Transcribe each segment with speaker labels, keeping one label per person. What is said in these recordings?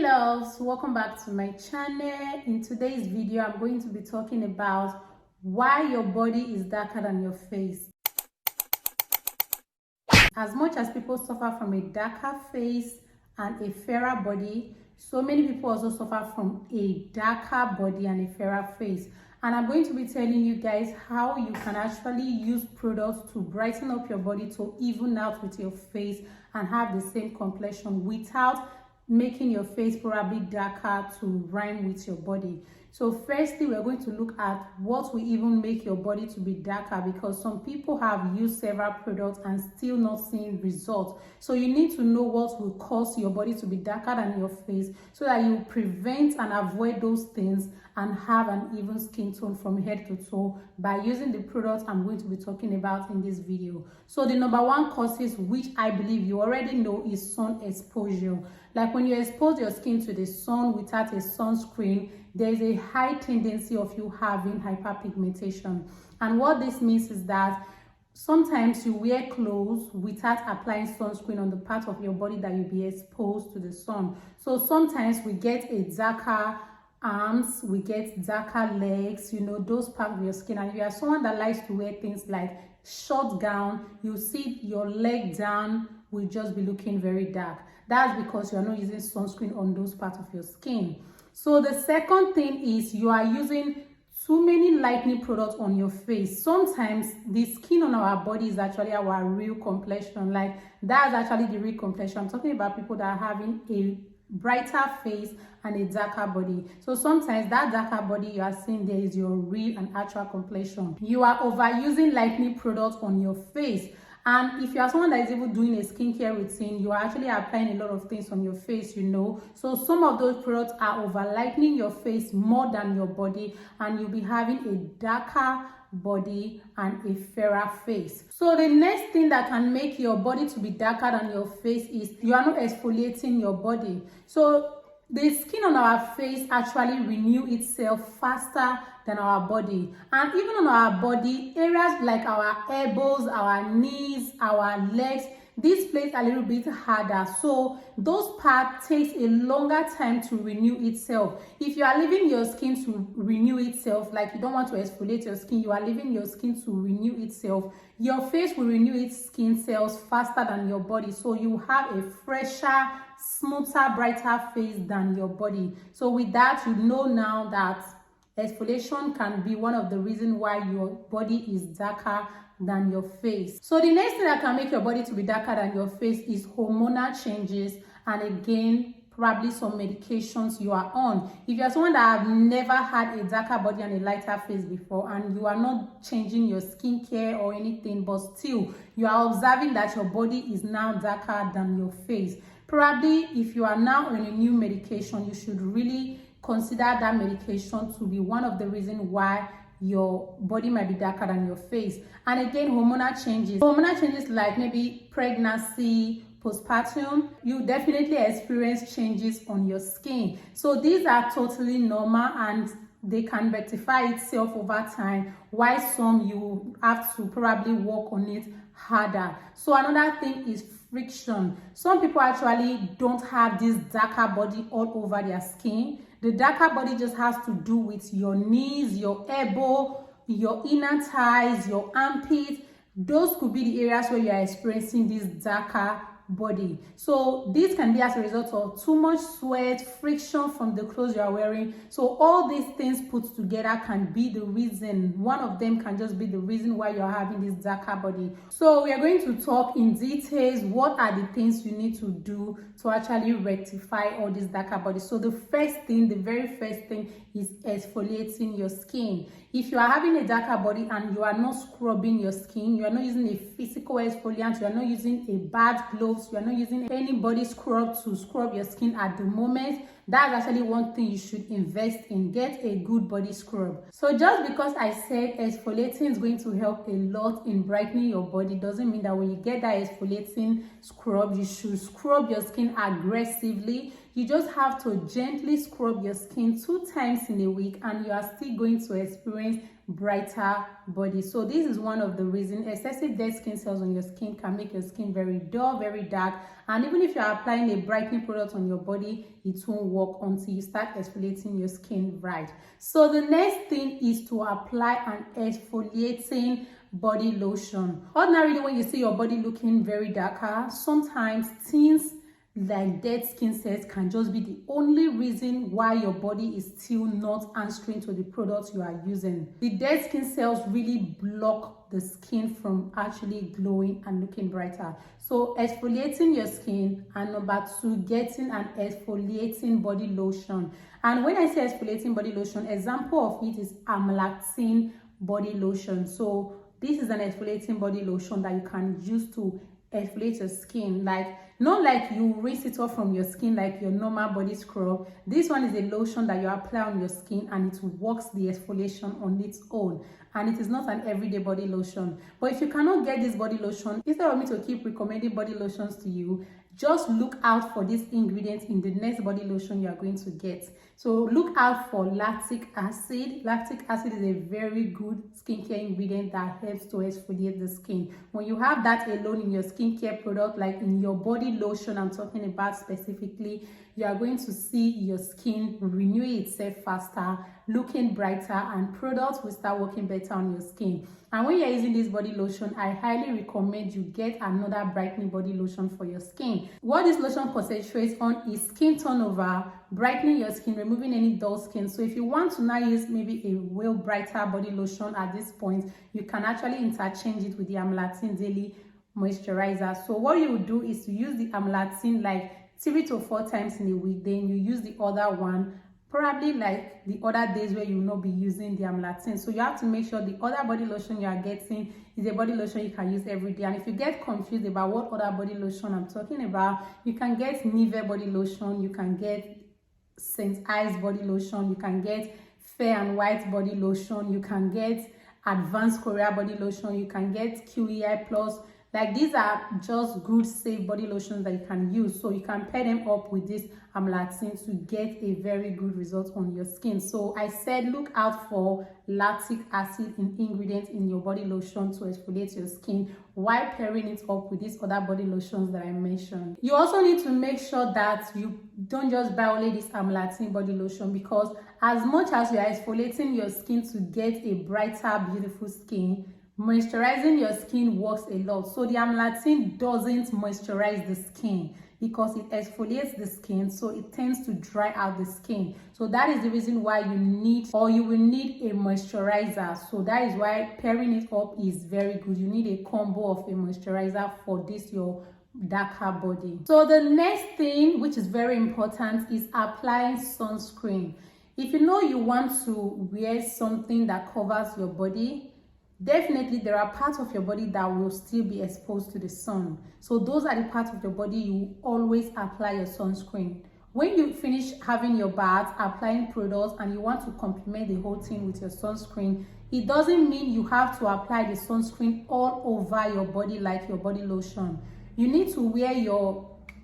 Speaker 1: loves, welcome back to my channel. In today's video I'm going to be talking about why your body is darker than your face. As much as people suffer from a darker face and a fairer body, so many people also suffer from a darker body and a fairer face. And I'm going to be telling you guys how you can actually use products to brighten up your body, to even out with your face and have the same complexion without making your face probably darker to rhyme with your body. So firstly, we're going to look at what will even make your body to be darker, because some people have used several products and still not seeing results. So you need to know what will cause your body to be darker than your face, so that you prevent and avoid those things and have an even skin tone from head to toe by using the products I'm going to be talking about in this video. So the number one causes, which I believe you already know, is sun exposure. Like when you expose your skin to the sun without a sunscreen, there's a high tendency of you having hyperpigmentation. And what this means is that sometimes you wear clothes without applying sunscreen on the part of your body that you'll be exposed to the sun. So sometimes we get a darker arms, we get darker legs, you know, those parts of your skin. And if you are someone that likes to wear things like short gown, you see your leg down will just be looking very dark. That's because you are not using sunscreen on those parts of your skin. So the second thing is you are using too many lightening products on your face. Sometimes the skin on our body is actually our real complexion. Like that's actually the real complexion. I'm talking about people that are having a brighter face and a darker body. So sometimes that darker body you are seeing there is your real and actual complexion. You are overusing lightening products on your face. And if you are someone that is even doing a skincare routine, you are actually applying a lot of things on your face, you know. So some of those products are over lightening your face more than your body, and you'll be having a darker body and a fairer face. So the next thing that can make your body to be darker than your face is you are not exfoliating your body. So the skin on our face actually renew itself faster than our body. And even on our body, areas like our elbows, our knees, our legs, this place a little bit harder. So those parts takes a longer time to renew itself. If you are leaving your skin to renew itself, like you don't want to exfoliate your skin, you are leaving your skin to renew itself, your face will renew its skin cells faster than your body. So you have a fresher, smoother, brighter face than your body. So with that, you know now that exfoliation can be one of the reasons why your body is darker than your face. So the next thing that can make your body to be darker than your face is hormonal changes, and again, probably some medications you are on. If you're someone that have never had a darker body and a lighter face before, and you are not changing your skincare or anything, but still you are observing that your body is now darker than your face, probably if you are now on a new medication, you should really consider that medication to be one of the reasons why your body might be darker than your face. And again, hormonal changes like maybe pregnancy, postpartum, you definitely experience changes on your skin. So these are totally normal and they can rectify itself over time, while some you have to probably work on it harder. So another thing is friction. Some people actually don't have this darker body all over their skin. The darker body just has to do with your knees, your elbow, your inner thighs, your armpit. Those could be the areas where you are experiencing this darker body. So this can be as a result of too much sweat, friction from the clothes you are wearing. So all these things put together can be the reason. One of them can just be the reason why you are having this darker body. So we are going to talk in details what are the things you need to do to actually rectify all this darker body. So the very first thing is exfoliating your skin. If you are having a darker body and you are not scrubbing your skin, you are not using a physical exfoliant, you are not using a bad gloves, you are not using any body scrub to scrub your skin at the moment, that's actually one thing you should invest in. Get a good body scrub. So just because I said exfoliating is going to help a lot in brightening your body doesn't mean that when you get that exfoliating scrub, you should scrub your skin aggressively. You just have to gently scrub your skin 2 times in a week and you are still going to experience brighter body. So this is one of the reasons. Excessive dead skin cells on your skin can make your skin very dull, very dark, and even if you are applying a brightening product on your body, it won't work until you start exfoliating your skin right. So the next thing is to apply an exfoliating body lotion. Ordinarily, when you see your body looking very darker, sometimes things like dead skin cells can just be the only reason why your body is still not answering to the products you are using. The dead skin cells really block the skin from actually glowing and looking brighter. So exfoliating your skin, and number 2, getting an exfoliating body lotion. And when I say exfoliating body lotion, example of it is amlactin body lotion. So this is an exfoliating body lotion that you can use to exfoliate your skin, like not like you rinse it off from your skin like your normal body scrub. This one is a lotion that you apply on your skin and it works the exfoliation on its own, and it is not an everyday body lotion. But if you cannot get this body lotion, instead of me to keep recommending body lotions to you, just look out for this ingredient in the next body lotion you are going to get. So look out for lactic acid. Lactic acid is a very good skincare ingredient that helps to exfoliate the skin. When you have that alone in your skincare product, like in your body lotion I'm talking about specifically, you are going to see your skin renew itself faster, looking brighter, and products will start working better on your skin. And when you're using this body lotion, I highly recommend you get another brightening body lotion for your skin. What this lotion concentrates on is skin turnover, brightening your skin, removing any dull skin. So if you want to now use maybe a well brighter body lotion at this point, you can actually interchange it with the amlactin daily moisturizer. So what you do is to use the amlactin like 3 to 4 times in a week, then you use the other one probably like the other days where you will not be using the amlactin. So you have to make sure the other body lotion you are getting is a body lotion you can use every day. And if you get confused about what other body lotion I'm talking about, you can get Nivea body lotion, you can get St. Ives body lotion, you can get Fair and White body lotion, you can get Advanced Korea body lotion, you can get QEI Plus. Like these are just good safe body lotions that you can use, so you can pair them up with this amlactin to get a very good result on your skin. So I said look out for lactic acid in ingredients in your body lotion to exfoliate your skin while pairing it up with these other body lotions that I mentioned. You also need to make sure that you don't just buy only this amlactin body lotion, because as much as you are exfoliating your skin to get a brighter, beautiful skin, moisturizing your skin works a lot. So the amlactin doesn't moisturize the skin because it exfoliates the skin, so it tends to dry out the skin. So that is the reason why you will need a moisturizer. So that is why pairing it up is very good. You need a combo of a moisturizer for this your darker body. So the next thing, which is very important, is applying sunscreen. If you know you want to wear something that covers your body, definitely there are parts of your body that will still be exposed to the sun. So those are the parts of your body you always apply your sunscreen. When you finish having your bath, applying products, and you want to complement the whole thing with your sunscreen, it doesn't mean you have to apply the sunscreen all over your body like your body lotion. You need to wear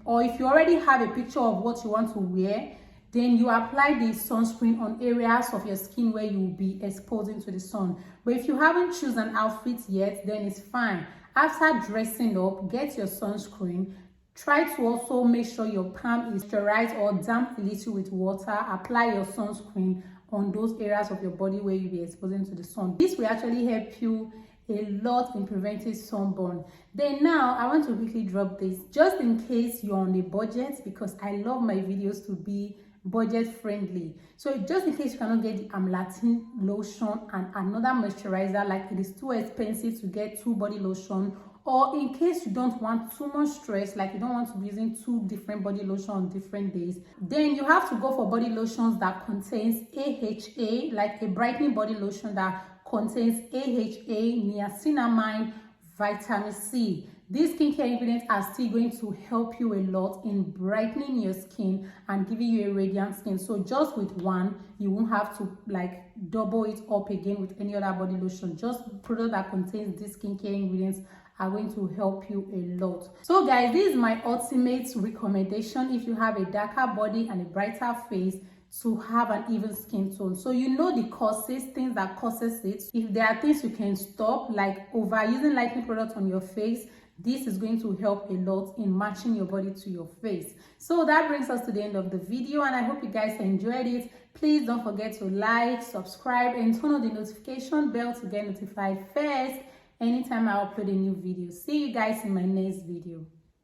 Speaker 1: or if you already have a picture of what you want to wear, then you apply the sunscreen on areas of your skin where you will be exposing to the sun. But if you haven't chosen an outfit yet, then it's fine. After dressing up, get your sunscreen. Try to also make sure your palm is moisturized or damp a little with water. Apply your sunscreen on those areas of your body where you'll be exposing to the sun. This will actually help you a lot in preventing sunburn. Then now I want to quickly drop this just in case you're on a budget, because I love my videos to be budget friendly. So just in case you cannot get the amlactin lotion and another moisturizer, like it is too expensive to get 2 body lotion, or in case you don't want too much stress, like you don't want to be using 2 different body lotion on different days, then you have to go for body lotions that contains AHA, like a brightening body lotion that contains AHA, niacinamide, vitamin C. These skincare ingredients are still going to help you a lot in brightening your skin and giving you a radiant skin. So just with one, you won't have to like double it up again with any other body lotion. Just product that contains these skincare ingredients are going to help you a lot. So guys, this is my ultimate recommendation if you have a darker body and a brighter face, to have an even skin tone. So you know the causes, things that causes it. If there are things you can stop, like overusing lightening products on your face, this is going to help a lot in matching your body to your face. So that brings us to the end of the video, and I hope you guys enjoyed it. Please don't forget to like, subscribe, and turn on the notification bell to get notified first anytime I upload a new video. See you guys in my next video.